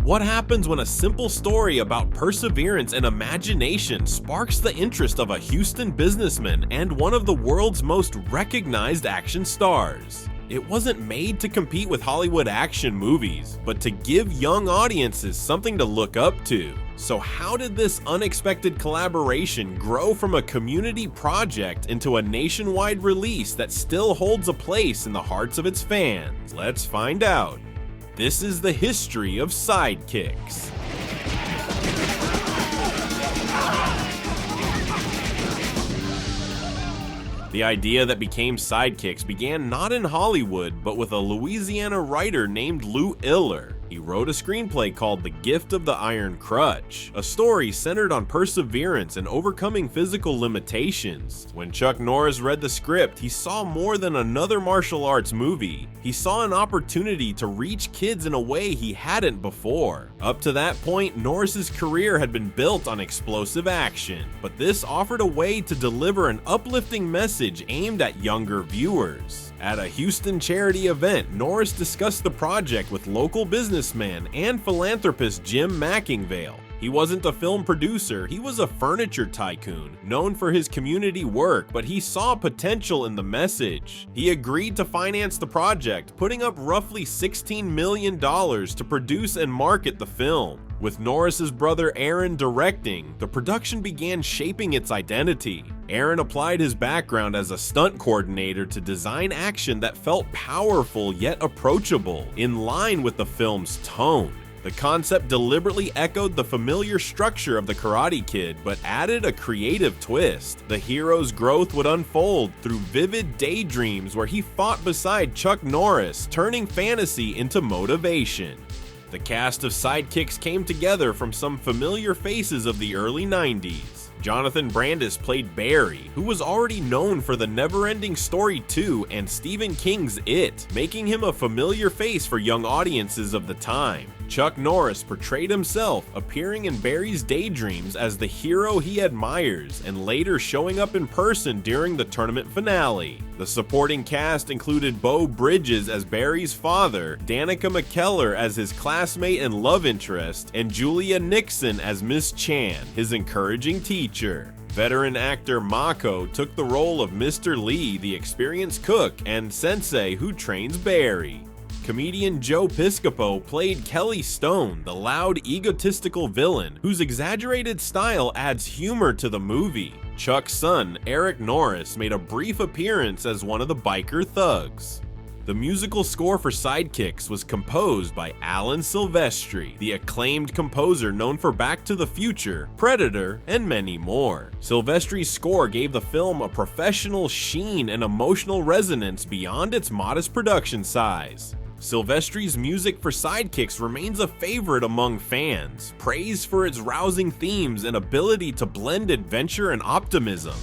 What happens when a simple story about perseverance and imagination sparks the interest of a Houston businessman and one of the world's most recognized action stars? It wasn't made to compete with Hollywood action movies, but to give young audiences something to look up to. So how did this unexpected collaboration grow from a community project into a nationwide release that still holds a place in the hearts of its fans? Let's find out. This is the history of Sidekicks. The idea that became Sidekicks began not in Hollywood, but with a Louisiana writer named Lou Iller. He wrote a screenplay called The Gift of the Iron Crutch, a story centered on perseverance and overcoming physical limitations. When Chuck Norris read the script, he saw more than another martial arts movie. He saw an opportunity to reach kids in a way he hadn't before. Up to that point, Norris's career had been built on explosive action, but this offered a way to deliver an uplifting message aimed at younger viewers. At a Houston charity event, Norris discussed the project with local businessman and philanthropist Jim Mackingvale. He wasn't a film producer, he was a furniture tycoon, known for his community work, but he saw potential in the message. He agreed to finance the project, putting up roughly $16 million to produce and market the film. With Norris's brother Aaron directing, the production began shaping its identity. Aaron applied his background as a stunt coordinator to design action that felt powerful yet approachable, in line with the film's tone. The concept deliberately echoed the familiar structure of The Karate Kid, but added a creative twist. The hero's growth would unfold through vivid daydreams where he fought beside Chuck Norris, turning fantasy into motivation. The cast of Sidekicks came together from some familiar faces of the early 90s. Jonathan Brandis played Barry, who was already known for The Neverending Story 2 and Stephen King's It, making him a familiar face for young audiences of the time. Chuck Norris portrayed himself, appearing in Barry's daydreams as the hero he admires, and later showing up in person during the tournament finale. The supporting cast included Beau Bridges as Barry's father, Danica McKellar as his classmate and love interest, and Julia Nixon as Miss Chan, his encouraging teacher. Veteran actor Mako took the role of Mr. Lee, the experienced cook, and sensei who trains Barry. Comedian Joe Piscopo played Kelly Stone, the loud, egotistical villain, whose exaggerated style adds humor to the movie. Chuck's son, Eric Norris, made a brief appearance as one of the biker thugs. The musical score for Sidekicks was composed by Alan Silvestri, the acclaimed composer known for Back to the Future, Predator, and many more. Silvestri's score gave the film a professional sheen and emotional resonance beyond its modest production size. Silvestri's music for Sidekicks remains a favorite among fans, praised for its rousing themes and ability to blend adventure and optimism.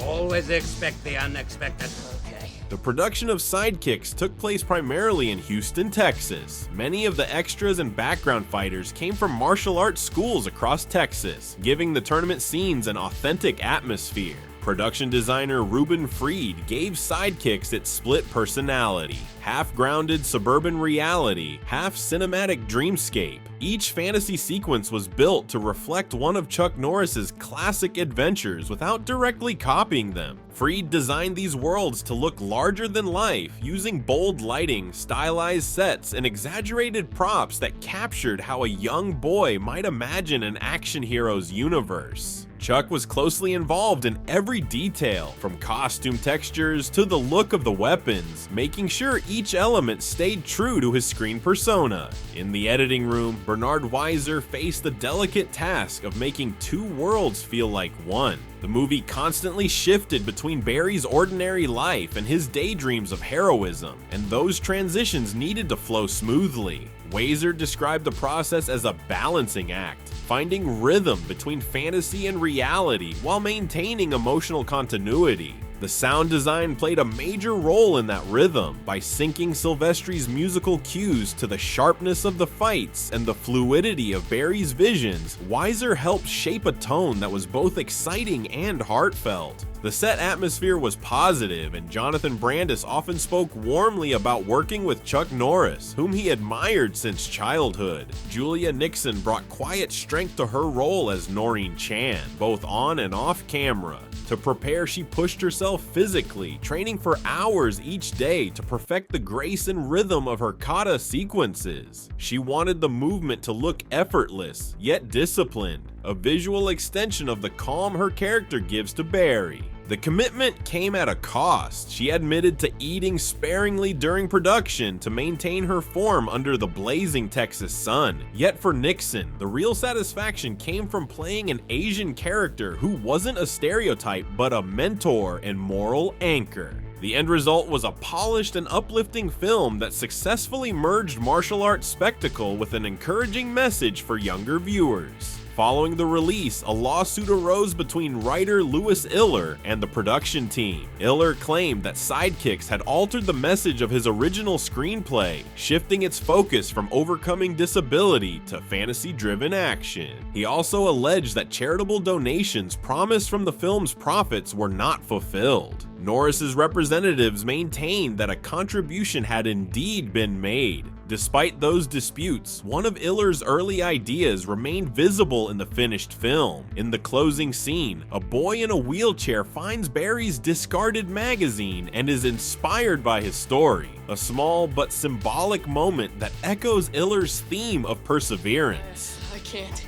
Always expect the unexpected. Okay. The production of Sidekicks took place primarily in Houston, Texas. Many of the extras and background fighters came from martial arts schools across Texas, giving the tournament scenes an authentic atmosphere. Production designer Ruben Freed gave Sidekicks its split personality, half-grounded suburban reality, half-cinematic dreamscape. Each fantasy sequence was built to reflect one of Chuck Norris's classic adventures without directly copying them. Freed designed these worlds to look larger than life, using bold lighting, stylized sets, and exaggerated props that captured how a young boy might imagine an action hero's universe. Chuck was closely involved in every detail, from costume textures to the look of the weapons, making sure each element stayed true to his screen persona. In the editing room, Bernard Weiser faced the delicate task of making two worlds feel like one. The movie constantly shifted between Barry's ordinary life and his daydreams of heroism, and those transitions needed to flow smoothly. Weiser described the process as a balancing act, finding rhythm between fantasy and reality while maintaining emotional continuity. The sound design played a major role in that rhythm by syncing Silvestri's musical cues to the sharpness of the fights and the fluidity of Barry's visions. Weiser helped shape a tone that was both exciting and heartfelt. The set atmosphere was positive, and Jonathan Brandis often spoke warmly about working with Chuck Norris, whom he admired since childhood. Julia Nickson brought quiet strength to her role as Noreen Chan, both on and off camera. To prepare, she pushed herself physically, training for hours each day to perfect the grace and rhythm of her kata sequences. She wanted the movement to look effortless, yet disciplined, a visual extension of the calm her character gives to Barry. The commitment came at a cost. She admitted to eating sparingly during production to maintain her form under the blazing Texas sun. Yet for Nickson, the real satisfaction came from playing an Asian character who wasn't a stereotype but a mentor and moral anchor. The end result was a polished and uplifting film that successfully merged martial arts spectacle with an encouraging message for younger viewers. Following the release, a lawsuit arose between writer Louis Iller and the production team. Iller claimed that Sidekicks had altered the message of his original screenplay, shifting its focus from overcoming disability to fantasy-driven action. He also alleged that charitable donations promised from the film's profits were not fulfilled. Norris's representatives maintained that a contribution had indeed been made. Despite those disputes, one of Iller's early ideas remained visible in the finished film. In the closing scene, a boy in a wheelchair finds Barry's discarded magazine and is inspired by his story, a small but symbolic moment that echoes Iller's theme of perseverance. I can't.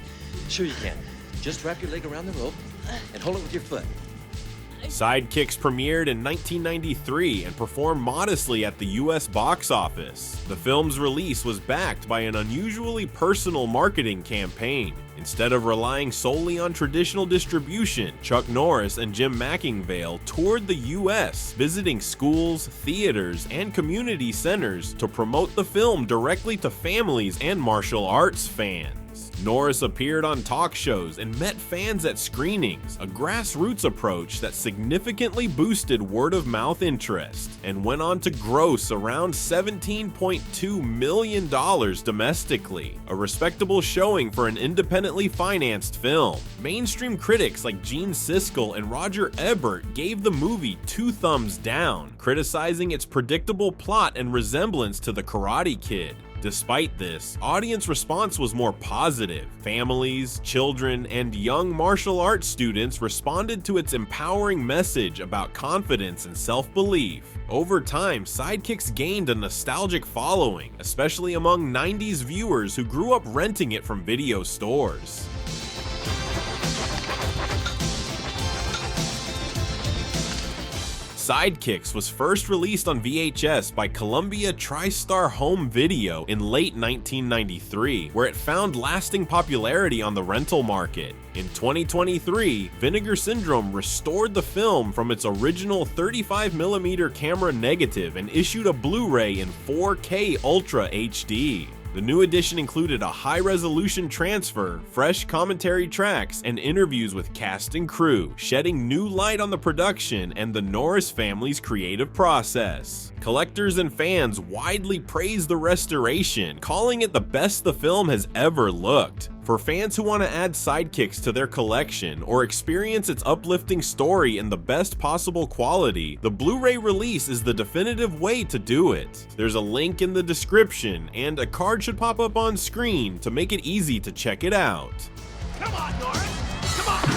Sure you can. Just wrap your leg around the rope and hold it with your foot. Sidekicks premiered in 1993 and performed modestly at the US box office. The film's release was backed by an unusually personal marketing campaign. Instead of relying solely on traditional distribution, Chuck Norris and Jim McIngvale toured the US, visiting schools, theaters, and community centers to promote the film directly to families and martial arts fans. Norris appeared on talk shows and met fans at screenings, a grassroots approach that significantly boosted word-of-mouth interest, and went on to gross around $17.2 million domestically, a respectable showing for an independently financed film. Mainstream critics like Gene Siskel and Roger Ebert gave the movie 2 thumbs down, criticizing its predictable plot and resemblance to The Karate Kid. Despite this, audience response was more positive. Families, children, and young martial arts students responded to its empowering message about confidence and self-belief. Over time, Sidekicks gained a nostalgic following, especially among 90s viewers who grew up renting it from video stores. Sidekicks was first released on VHS by Columbia TriStar Home Video in late 1993, where it found lasting popularity on the rental market. In 2023, Vinegar Syndrome restored the film from its original 35mm camera negative and issued a Blu-ray in 4K Ultra HD. The new edition included a high-resolution transfer, fresh commentary tracks, and interviews with cast and crew, shedding new light on the production and the Norris family's creative process. Collectors and fans widely praised the restoration, calling it the best the film has ever looked. For fans who want to add Sidekicks to their collection or experience its uplifting story in the best possible quality, the Blu-ray release is the definitive way to do it. There's a link in the description, and a card should pop up on screen to make it easy to check it out. Come on, Norris! Come on!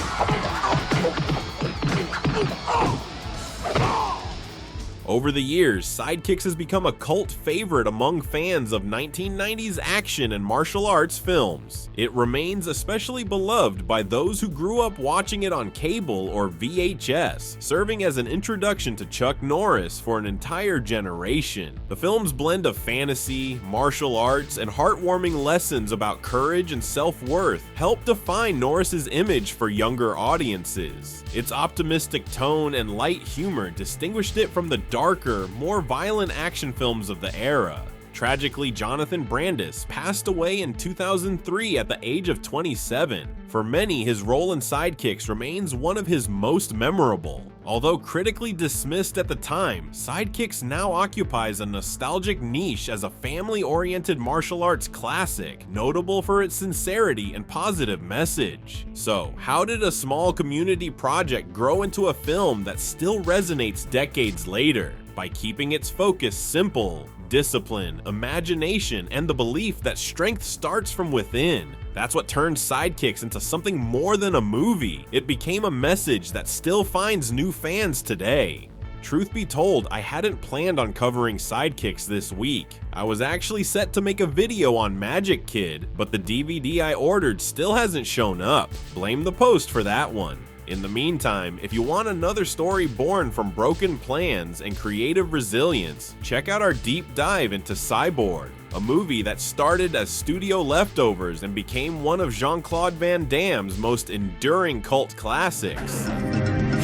Over the years, Sidekicks has become a cult favorite among fans of 1990s action and martial arts films. It remains especially beloved by those who grew up watching it on cable or VHS, serving as an introduction to Chuck Norris for an entire generation. The film's blend of fantasy, martial arts, and heartwarming lessons about courage and self-worth helped define Norris's image for younger audiences. Its optimistic tone and light humor distinguished it from the darker, more violent action films of the era. Tragically, Jonathan Brandis passed away in 2003 at the age of 27. For many, his role in Sidekicks remains one of his most memorable. Although critically dismissed at the time, Sidekicks now occupies a nostalgic niche as a family-oriented martial arts classic, notable for its sincerity and positive message. So, how did a small community project grow into a film that still resonates decades later? By keeping its focus simple, discipline, imagination, and the belief that strength starts from within. That's what turned Sidekicks into something more than a movie. It became a message that still finds new fans today. Truth be told, I hadn't planned on covering Sidekicks this week. I was actually set to make a video on Magic Kid, but the DVD I ordered still hasn't shown up. Blame the post for that one. In the meantime, if you want another story born from broken plans and creative resilience, check out our deep dive into Cyborg, a movie that started as studio leftovers and became one of Jean-Claude Van Damme's most enduring cult classics.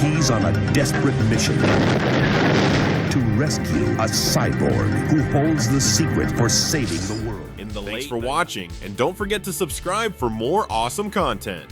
He's on a desperate mission to rescue a cyborg who holds the secret for saving the world. Thanks for watching, and don't forget to subscribe for more awesome content.